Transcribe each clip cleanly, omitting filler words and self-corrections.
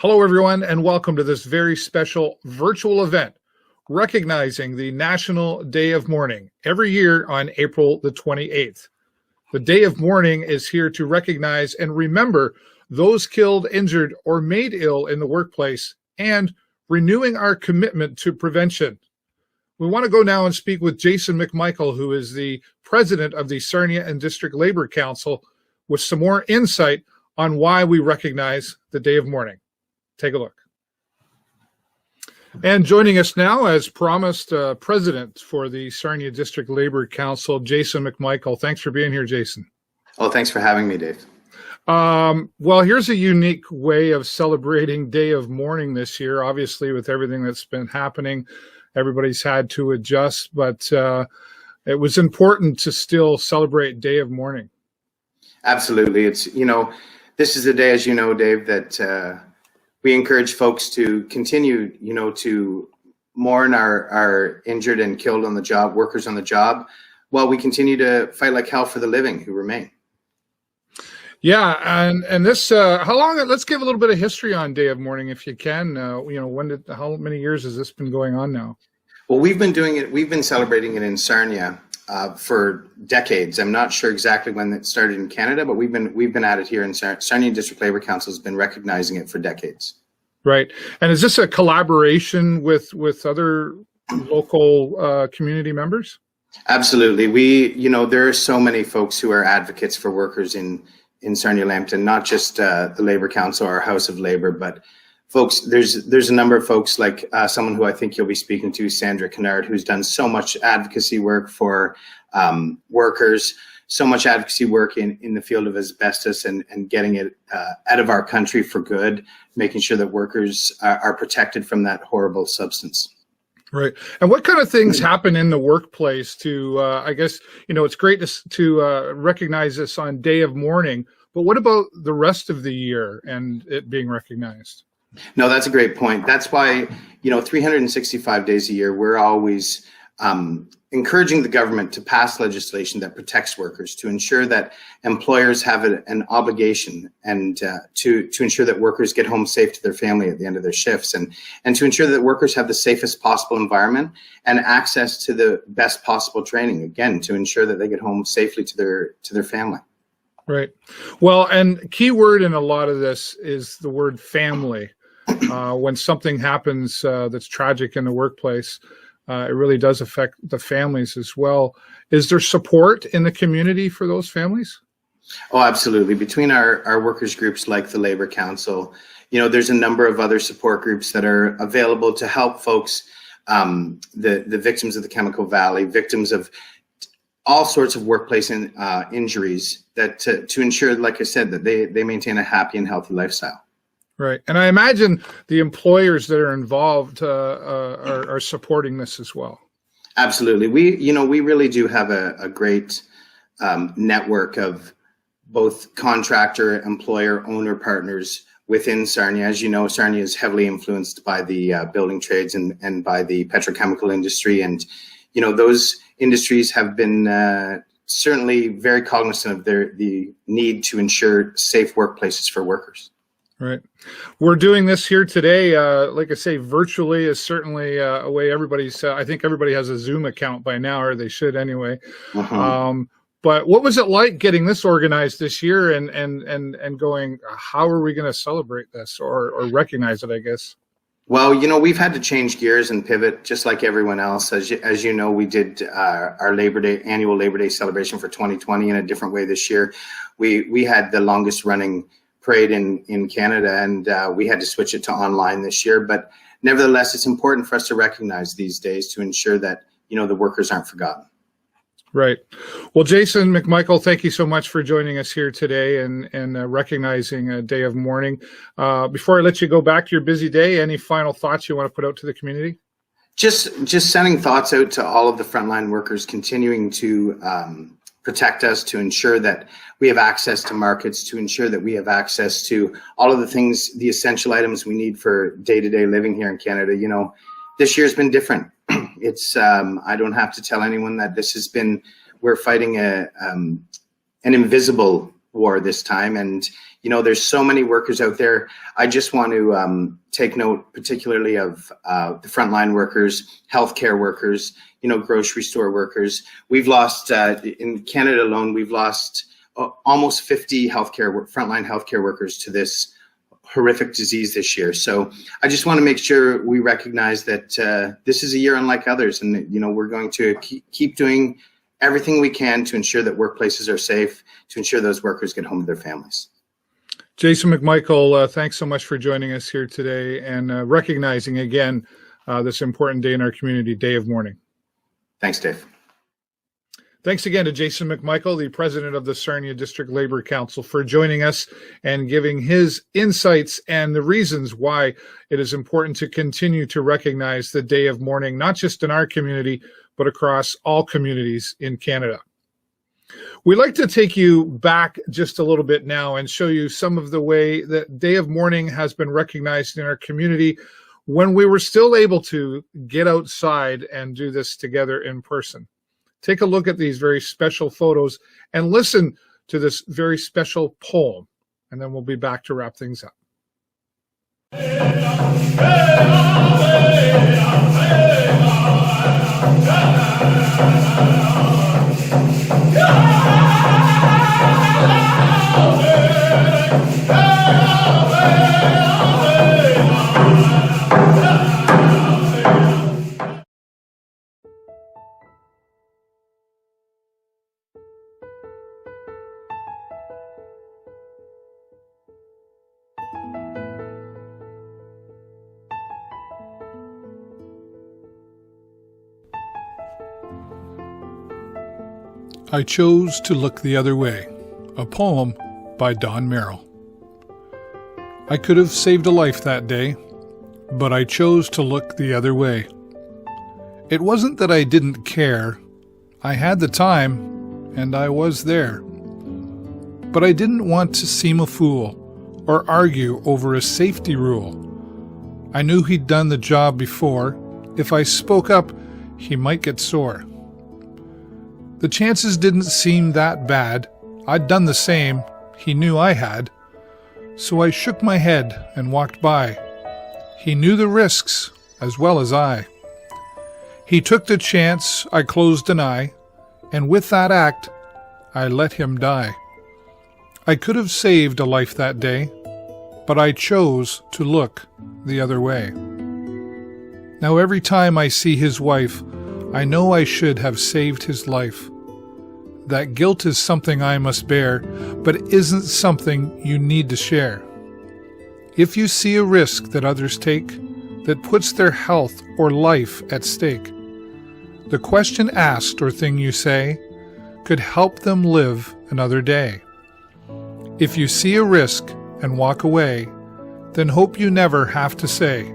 Hello, everyone, and welcome to this very special virtual event recognizing the National Day of Mourning every year on April the 28th. The Day of Mourning is here to recognize and remember those killed, injured, or made ill in the workplace and renewing our commitment to prevention. We want to go now and speak with Jason McMichael, who is the president of the Sarnia and District Labor Council, with some more insight on why we recognize the Day of Mourning. Take a look. And joining us now, as promised, President for the Sarnia District Labor Council, Jason McMichael. Thanks for being here, Jason. Oh, thanks for having me, Dave. Well, here's a unique way of celebrating Day of Mourning this year. Obviously, with everything that's been happening, everybody's had to adjust, but it was important to still celebrate Day of Mourning. Absolutely. It's, this is a day, as you know, Dave, that we encourage folks to continue, to mourn our injured and killed on the job, workers on the job, while we continue to fight like hell for the living who remain. Yeah, and this, how long? Let's give a little bit of history on Day of Mourning, if you can. How many years has this been going on now? Well, we've been doing it. We've been celebrating it in Sarnia for decades. I'm not sure exactly when it started in Canada, but we've been at it here in Sarnia District Labor Council has been recognizing it for decades. Right. And is this a collaboration with other local community members? Absolutely. There are so many folks who are advocates for workers in Sarnia-Lambton, not just the Labor Council or House of Labor, but folks, there's a number of folks like someone who I think you'll be speaking to, Sandra Kennard, who's done so much advocacy work for workers, so much advocacy work in the field of asbestos and getting it out of our country for good, making sure that workers are protected from that horrible substance. Right. And what kind of things happen in the workplace to, I guess, it's great to recognize this on Day of Mourning, but what about the rest of the year and it being recognized? No, that's a great point. That's why, 365 days a year, we're always encouraging the government to pass legislation that protects workers, to ensure that employers have an obligation and to ensure that workers get home safe to their family at the end of their shifts, and to ensure that workers have the safest possible environment and access to the best possible training, again, to ensure that they get home safely to their family. Right. Well, and key word in a lot of this is the word family. When something happens that's tragic in the workplace, it really does affect the families as well. Is there support in the community for those families? Oh, absolutely. Between our workers groups like the Labor Council, there's a number of other support groups that are available to help folks, the victims of the Chemical Valley, victims of all sorts of workplace injuries, that to ensure, like I said, that they maintain a happy and healthy lifestyle. Right. And I imagine the employers that are involved are supporting this as well. Absolutely. We really do have a great network of both contractor, employer, owner partners within Sarnia. As you know, Sarnia is heavily influenced by the building trades and by the petrochemical industry. And, those industries have been certainly very cognizant of the need to ensure safe workplaces for workers. Right. We're doing this here today. Like I say, virtually is certainly a way everybody's, I think everybody has a Zoom account by now, or they should anyway. But what was it like getting this organized this year and going, how are we going to celebrate this or recognize it, I guess? Well, we've had to change gears and pivot just like everyone else. As you know, we did our annual Labor Day celebration for 2020 in a different way this year. We had the longest running parade in Canada, and we had to switch it to online this year. But nevertheless, it's important for us to recognize these days to ensure that, the workers aren't forgotten. Right. Well, Jason McMichael, thank you so much for joining us here today and recognizing a Day of Mourning. Before I let you go back to your busy day, any final thoughts you want to put out to the community? Just sending thoughts out to all of the frontline workers, continuing to protect us, to ensure that we have access to markets, to ensure that we have access to all of the things, the essential items we need for day-to-day living here in Canada. This year's been different. It's I don't have to tell anyone that we're fighting an invisible war this time. And, you know, there's so many workers out there. I just want to take note particularly of the frontline workers, healthcare workers, you know, grocery store workers. We've lost, in Canada alone, we've lost almost 50 frontline healthcare workers to this horrific disease this year. So I just want to make sure we recognize that this is a year unlike others, and you know, we're going to keep doing everything we can to ensure that workplaces are safe, to ensure those workers get home to their families. Jason McMichael, thanks so much for joining us here today and recognizing again this important day in our community, Day of Mourning. Thanks, Dave. Thanks again to Jason McMichael, the president of the Sarnia District Labor Council, for joining us and giving his insights and the reasons why it is important to continue to recognize the Day of Mourning, not just in our community, but across all communities in Canada. We'd like to take you back just a little bit now and show you some of the way that Day of Mourning has been recognized in our community when we were still able to get outside and do this together in person. Take a look at these very special photos and listen to this very special poem, and then we'll be back to wrap things up. I chose to look the other way, a poem by Don Merrell. I could have saved a life that day, but I chose to look the other way. It wasn't that I didn't care. I had the time, and I was there. But I didn't want to seem a fool or argue over a safety rule. I knew he'd done the job before. If I spoke up, he might get sore. The chances didn't seem that bad. I'd done the same. He knew I had. So I shook my head and walked by. He knew the risks as well as I. He took the chance, I closed an eye, and with that act, I let him die. I could have saved a life that day, but I chose to look the other way. Now every time I see his wife, I know I should have saved his life. That guilt is something I must bear, but it isn't something you need to share. If you see a risk that others take that puts their health or life at stake, the question asked or thing you say could help them live another day. If you see a risk and walk away, then hope you never have to say,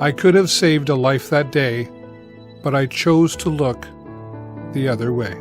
I could have saved a life that day, but I chose to look the other way.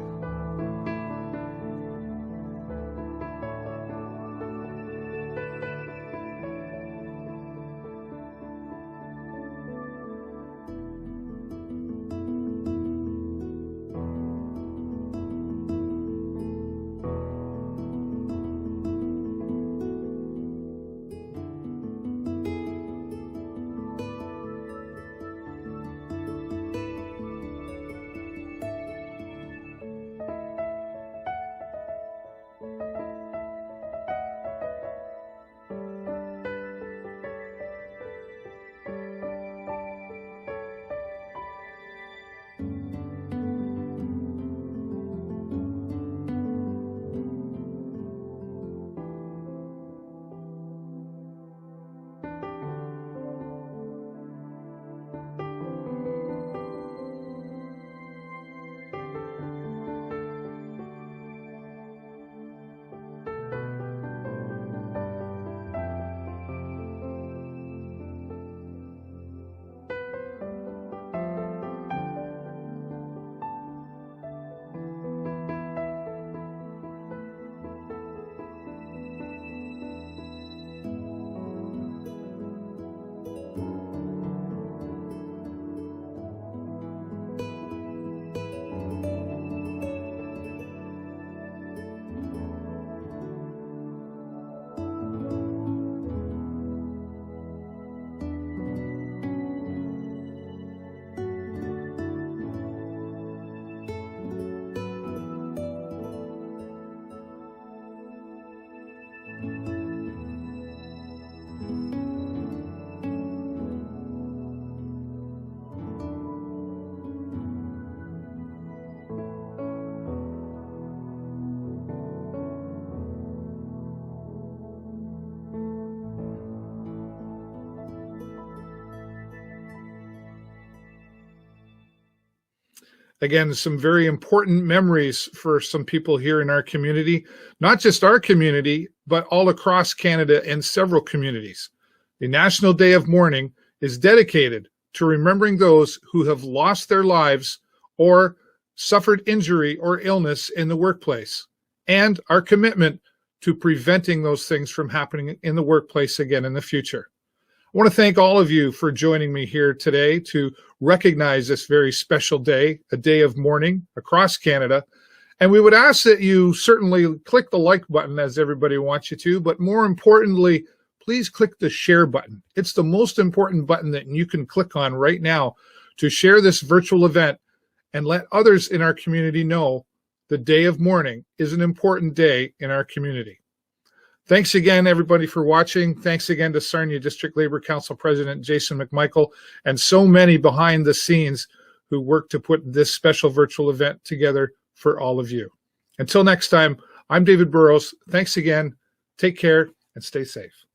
Again, some very important memories for some people here in our community, not just our community, but all across Canada and several communities. The National Day of Mourning is dedicated to remembering those who have lost their lives or suffered injury or illness in the workplace, and our commitment to preventing those things from happening in the workplace again in the future. I want to thank all of you for joining me here today to recognize this very special day, a day of mourning across Canada. And we would ask that you certainly click the like button, as everybody wants you to, but more importantly, please click the share button. It's the most important button that you can click on right now to share this virtual event and let others in our community know the Day of Mourning is an important day in our community. Thanks again, everybody, for watching. Thanks again to Sarnia District Labor Council President Jason McMichael and so many behind the scenes who worked to put this special virtual event together for all of you. Until next time, I'm David Burrows. Thanks again. Take care and stay safe.